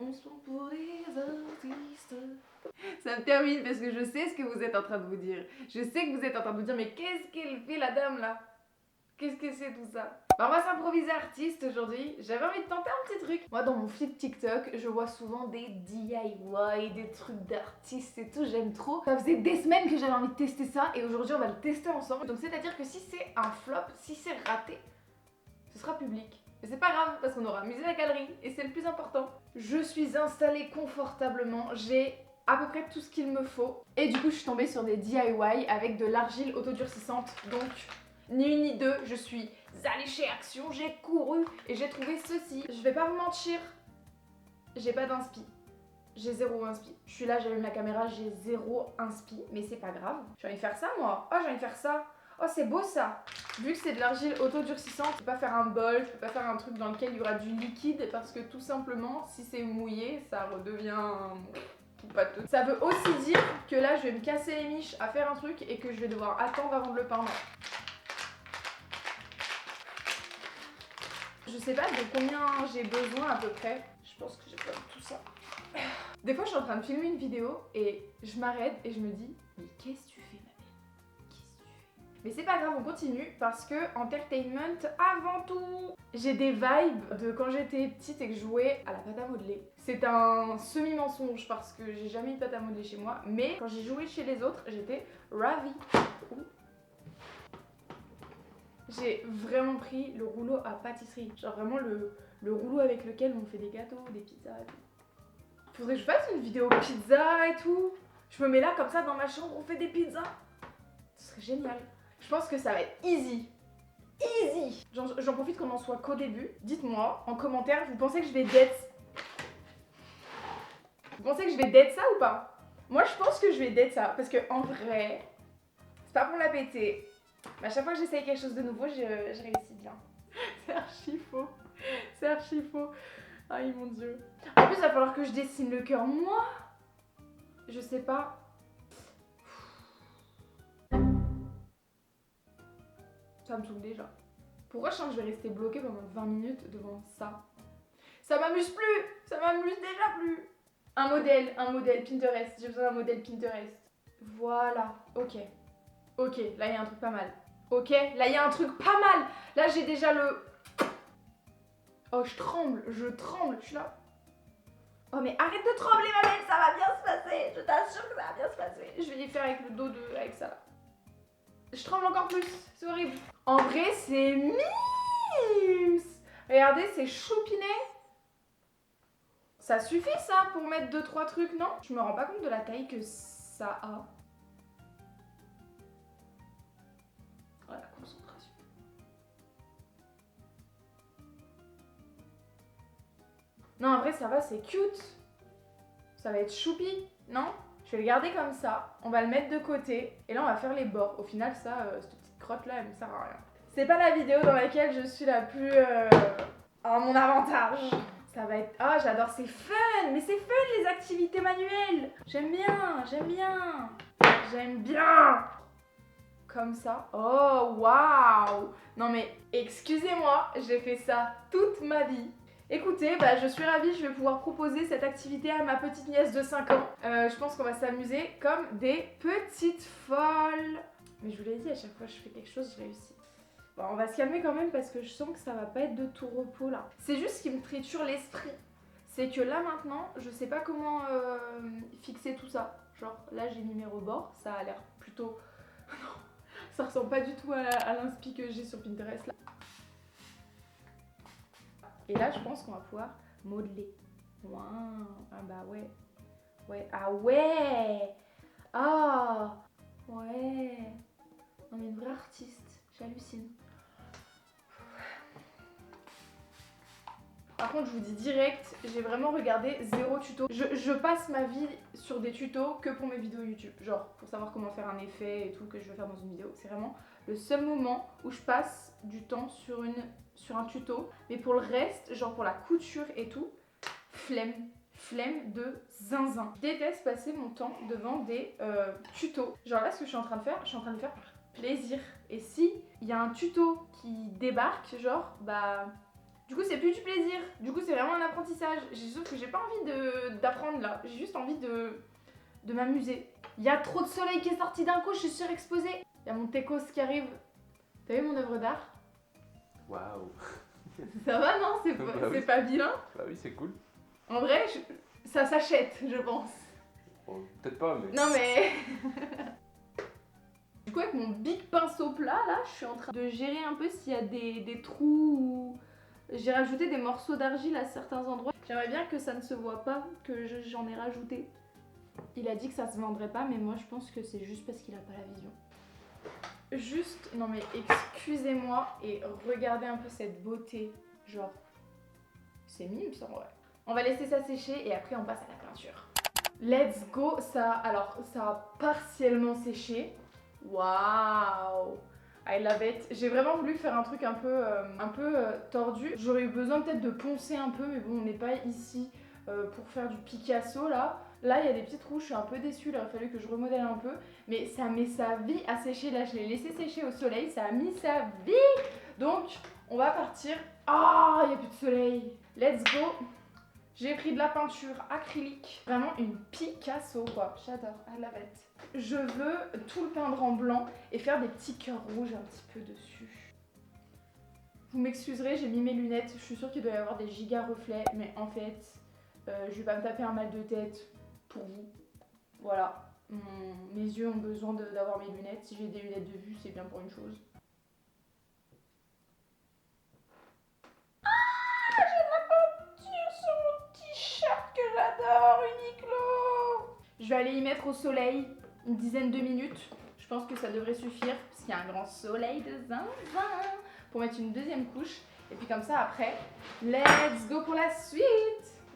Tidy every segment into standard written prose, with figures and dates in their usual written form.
on se prend pour des artistes. Ça me termine parce que je sais ce que vous êtes en train de vous dire. Je sais que vous êtes en train de vous dire, mais qu'est-ce qu'elle fait la dame là? Qu'est-ce que c'est tout ça? Bah, on va s'improviser artiste aujourd'hui. J'avais envie de tenter un petit truc. Moi, dans mon feed TikTok, je vois souvent des DIY, des trucs d'artistes et tout. J'aime trop. Ça faisait des semaines que j'avais envie de tester ça et aujourd'hui, on va le tester ensemble. Donc, c'est-à-dire que si c'est un flop, si c'est raté, ce sera public. Mais c'est pas grave parce qu'on aura amusé la galerie et c'est le plus important. Je suis installée confortablement. J'ai à peu près tout ce qu'il me faut. Et du coup, je suis tombée sur des DIY avec de l'argile autodurcissante. Donc, ni une ni deux, je suis allée chez Action, j'ai couru et j'ai trouvé ceci. Je vais pas vous mentir, j'ai pas d'inspi. J'ai zéro inspi. Je suis là, j'allume la caméra, j'ai zéro inspi, mais c'est pas grave. J'ai envie de faire ça moi. Oh, j'ai envie de faire ça. Oh, c'est beau ça. Vu que c'est de l'argile autodurcissante, je peux pas faire un bol, je peux pas faire un truc dans lequel il y aura du liquide parce que tout simplement, si c'est mouillé, ça redevient tout pâteux. Ça veut aussi dire que là, je vais me casser les miches à faire un truc et que je vais devoir attendre avant de le peindre. Je sais pas de combien j'ai besoin à peu près. Je pense que j'ai pas tout ça. Des fois, je suis en train de filmer une vidéo et je m'arrête et je me dis, mais qu'est-ce que tu fais, ma belle? Qu'est-ce que tu fais? Mais c'est pas grave, on continue parce que entertainment avant tout. J'ai des vibes de quand j'étais petite et que je jouais à la pâte à modeler. C'est un semi-mensonge parce que j'ai jamais eu de pâte à modeler chez moi, mais quand j'ai joué chez les autres, j'étais ravie. J'ai vraiment pris le rouleau à pâtisserie. Genre vraiment le rouleau avec lequel on fait des gâteaux, des pizzas et tout. Faudrait que je fasse une vidéo pizza et tout. Je me mets là comme ça dans ma chambre, on fait des pizzas. Ce serait génial. Je pense que ça va être easy. Easy. J'en profite qu'on en soit qu'au début. Dites-moi en commentaire, vous pensez que je vais dead... Vous pensez que je vais dead ça ou pas? Moi je pense que je vais dead ça. Parce que en vrai, c'est pas pour la péter. Mais à chaque fois que j'essaye quelque chose de nouveau, je réussis bien. C'est archi faux. C'est archi faux. Aïe mon dieu. En plus, il va falloir que je dessine le cœur. Moi, je sais pas. Ça me saoule déjà. Pourquoi je sens que je vais rester bloquée pendant 20 minutes devant ça? Ça m'amuse plus. Ça m'amuse déjà plus. Un modèle Pinterest. J'ai besoin d'un modèle Pinterest. Voilà. Ok. Ok, là il y a un truc pas mal. Ok, là il y a un truc pas mal. Là j'ai déjà le... Oh, je tremble, je suis là. Oh mais arrête de trembler ma belle, ça va bien se passer. Je t'assure que ça va bien se passer. Je vais y faire avec le dos de... avec ça là. Je tremble encore plus, c'est horrible. En vrai c'est mimes. Regardez, c'est choupiné. Ça suffit ça pour mettre 2-3 trucs, non? Je me rends pas compte de la taille que ça a. Oh, la concentration. Non, en vrai, ça va, c'est cute. Ça va être choupi, non? Je vais le garder comme ça. On va le mettre de côté. Et là, on va faire les bords. Au final, ça, cette petite crotte-là, elle me sert à rien. C'est pas la vidéo dans laquelle je suis la plus à mon avantage. Ça va être... Ah, j'adore, c'est fun. Mais c'est fun, les activités manuelles. J'aime bien, j'aime bien. J'aime bien. Comme ça. Oh, waouh. Non mais, excusez-moi, j'ai fait ça toute ma vie. Écoutez, bah, je suis ravie, je vais pouvoir proposer cette activité à ma petite nièce de 5 ans. Je pense qu'on va s'amuser comme des petites folles. Mais je vous l'ai dit, à chaque fois que je fais quelque chose, je réussis. Bon, on va se calmer quand même parce que je sens que ça va pas être de tout repos là. C'est juste ce qui me triture l'esprit. C'est que là maintenant, je sais pas comment fixer tout ça. Genre là j'ai mis mes rebords, ça a l'air plutôt... non, ça ressemble pas du tout à l'inspi que j'ai sur Pinterest là. Et là, je pense qu'on va pouvoir modeler. Wow. Ah bah ouais. Ouais. Ah ouais. Ah. Ouais. On est une vraie artiste. J'hallucine. Par contre, je vous dis direct, j'ai vraiment regardé zéro tuto. Je passe ma vie sur des tutos que pour mes vidéos YouTube. Genre, pour savoir comment faire un effet et tout que je veux faire dans une vidéo. C'est vraiment le seul moment où je passe du temps sur un tuto. Mais pour le reste, genre pour la couture et tout, flemme. Flemme de zinzin. Je déteste passer mon temps devant des tutos. Genre là, ce que je suis en train de faire, je suis en train de faire plaisir. Et si il y a un tuto qui débarque, genre, bah... Du coup, c'est plus du plaisir. Du coup, c'est vraiment un apprentissage. Sauf que j'ai pas envie d'apprendre là. J'ai juste envie de m'amuser. Il y a trop de soleil qui est sorti d'un coup, je suis surexposée. Il y a mon Tecos qui arrive. T'as vu mon œuvre d'art? Waouh. Ça va, non? C'est Bah pas, oui. c'est pas vilain? Bah oui, c'est cool. En vrai, ça s'achète, je pense. Bon, peut-être pas, mais. Non mais... Du coup, avec mon big pinceau plat, là, je suis en train de gérer un peu s'il y a des trous ou... J'ai rajouté des morceaux d'argile à certains endroits. J'aimerais bien que ça ne se voit pas que j'en ai rajouté. Il a dit que ça se vendrait pas, mais moi je pense que c'est juste parce qu'il a pas la vision. Juste, non mais excusez-moi et regardez un peu cette beauté. Genre, c'est mime ça en vrai. On va laisser ça sécher et après on passe à la peinture. Let's go. Alors, ça a partiellement séché. Waouh! I love it. J'ai vraiment voulu faire un truc un peu tordu. J'aurais eu besoin peut-être de poncer un peu, mais bon, on n'est pas ici pour faire du Picasso là. Là, il y a des petits trous, je suis un peu déçue, il aurait fallu que je remodèle un peu. Mais ça met sa vie à sécher. Là, je l'ai laissé sécher au soleil, ça a mis sa vie. Donc, on va partir. Ah, il n'y a plus de soleil. Let's go. J'ai pris de la peinture acrylique, vraiment une Picasso quoi, j'adore, I love it. Je veux tout le peindre en blanc et faire des petits cœurs rouges un petit peu dessus. Vous m'excuserez, j'ai mis mes lunettes, je suis sûre qu'il doit y avoir des giga reflets, mais en fait, je vais pas me taper un mal de tête pour vous. Voilà, mes yeux ont besoin d'avoir mes lunettes, si j'ai des lunettes de vue, c'est bien pour une chose. J'adore Uniqlo. Je vais aller y mettre au soleil une dizaine de minutes. Je pense que ça devrait suffire parce qu'il y a un grand soleil de zinzin pour mettre une deuxième couche. Et puis comme ça après, let's go pour la suite.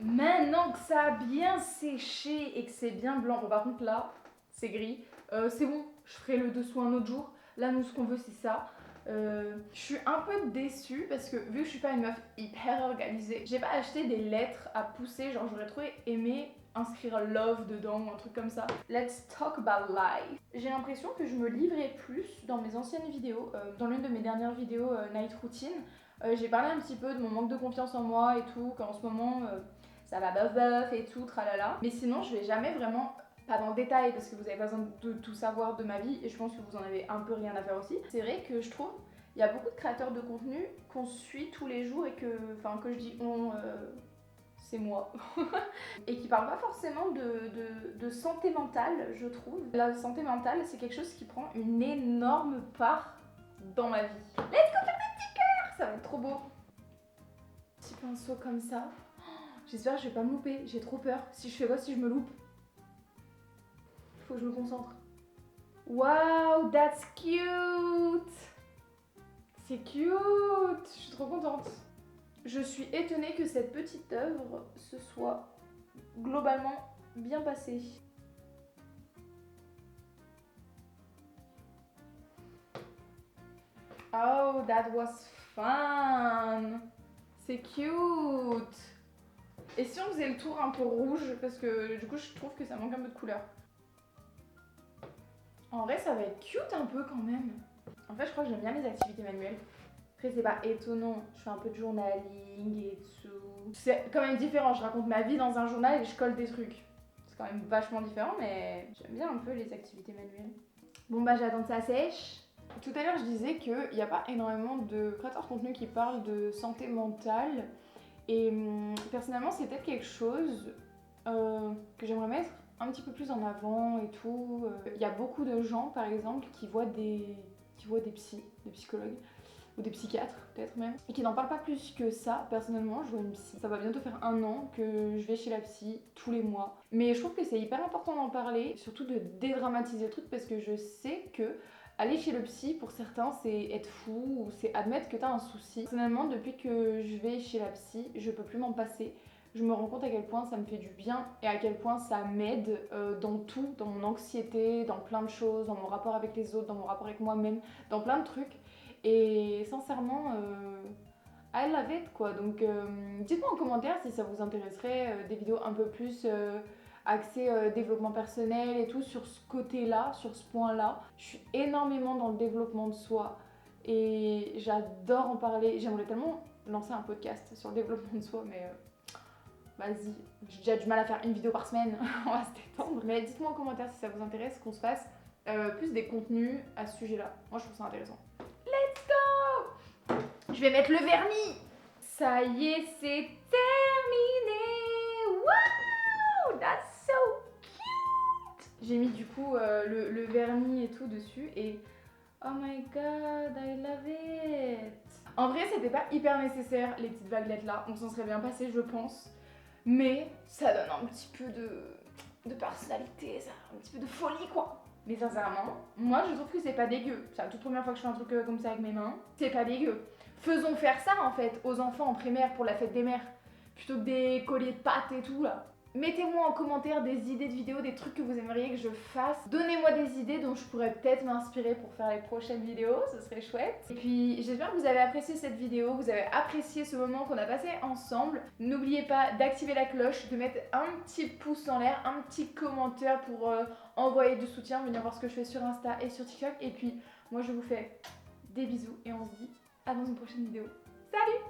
Maintenant que ça a bien séché et que c'est bien blanc, bon par contre là, c'est gris. C'est bon, je ferai le dessous un autre jour. Là nous ce qu'on veut c'est ça. Je suis un peu déçue parce que vu que je suis pas une meuf hyper organisée, j'ai pas acheté des lettres à pousser, genre j'aurais trop aimé inscrire love dedans ou un truc comme ça. Let's talk about life. J'ai l'impression que je me livrais plus dans mes anciennes vidéos. Dans l'une de mes dernières vidéos Night Routine, j'ai parlé un petit peu de mon manque de confiance en moi et tout, qu'en ce moment ça va bof bof et tout, tralala. Mais sinon je vais jamais vraiment... Pas dans le détail parce que vous avez pas besoin de tout savoir de ma vie et je pense que vous en avez un peu rien à faire aussi. C'est vrai que je trouve il y a beaucoup de créateurs de contenu qu'on suit tous les jours et que, enfin que je dis on, c'est moi, et qui parlent pas forcément de santé mentale, je trouve. La santé mentale c'est quelque chose qui prend une énorme part dans ma vie. Let's go faire des petits cœurs, ça va être trop beau. Petit pinceau comme ça. J'espère que je vais pas me louper, j'ai trop peur. Si je fais quoi si je me loupe? Faut que je me concentre. Wow, that's cute! C'est cute! Je suis trop contente. Je suis étonnée que cette petite œuvre se soit globalement bien passée. Oh, that was fun! C'est cute! Et si on faisait le tour un peu rouge, parce que du coup je trouve que ça manque un peu de couleur. En vrai, ça va être cute un peu quand même. En fait, je crois que j'aime bien les activités manuelles. Après, c'est pas étonnant. Je fais un peu de journaling et tout. C'est quand même différent. Je raconte ma vie dans un journal et je colle des trucs. C'est quand même vachement différent, mais j'aime bien un peu les activités manuelles. Bon, bah, j'attends que ça sèche. Tout à l'heure, je disais qu'il n'y a pas énormément de créateurs de contenu qui parlent de santé mentale. Et personnellement, c'est peut-être quelque chose que j'aimerais mettre un petit peu plus en avant et tout. Il y a beaucoup de gens par exemple qui voient des psys, des psychologues ou des psychiatres peut-être même, et qui n'en parlent pas plus que ça. Personnellement je vois une psy, ça va bientôt faire 1 an que je vais chez la psy tous les mois, mais je trouve que c'est hyper important d'en parler, surtout de dédramatiser le truc parce que je sais que aller chez le psy pour certains c'est être fou ou c'est admettre que t'as un souci. Personnellement depuis que je vais chez la psy je peux plus m'en passer. Je me rends compte à quel point ça me fait du bien et à quel point ça m'aide dans tout, dans mon anxiété, dans plein de choses, dans mon rapport avec les autres, dans mon rapport avec moi-même, dans plein de trucs. Et sincèrement, I love it quoi. Donc dites-moi en commentaire si ça vous intéresserait des vidéos un peu plus axées développement personnel et tout sur ce côté-là, sur ce point-là. Je suis énormément dans le développement de soi et j'adore en parler. J'aimerais tellement lancer un podcast sur le développement de soi, mais vas-y, j'ai déjà du mal à faire une vidéo par semaine, on va se détendre. Mais dites-moi en commentaire si ça vous intéresse qu'on se fasse plus des contenus à ce sujet-là. Moi je trouve ça intéressant. Let's go! Je vais mettre le vernis. Ça y est, c'est terminé. Wow, that's so cute. J'ai mis du coup le vernis et tout dessus et oh my god, I love it. En vrai, c'était pas hyper nécessaire les petites vaguelettes là. On s'en serait bien passé, je pense. Mais ça donne un petit peu de personnalité, ça, un petit peu de folie quoi. Mais sincèrement, moi je trouve que c'est pas dégueu. C'est la toute première fois que je fais un truc comme ça avec mes mains. C'est pas dégueu. Faisons faire ça en fait aux enfants en primaire pour la fête des mères. Plutôt que des colliers de pâtes et tout là. Mettez-moi en commentaire des idées de vidéos, des trucs que vous aimeriez que je fasse. Donnez-moi des idées dont je pourrais peut-être m'inspirer pour faire les prochaines vidéos, ce serait chouette. Et puis j'espère que vous avez apprécié cette vidéo, vous avez apprécié ce moment qu'on a passé ensemble. N'oubliez pas d'activer la cloche, de mettre un petit pouce en l'air, un petit commentaire pour envoyer du soutien, venir voir ce que je fais sur Insta et sur TikTok. Et puis moi je vous fais des bisous et on se dit à dans une prochaine vidéo. Salut!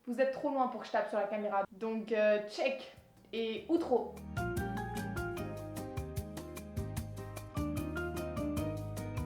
Vous êtes trop loin pour que je tape sur la caméra, donc check! Et outro.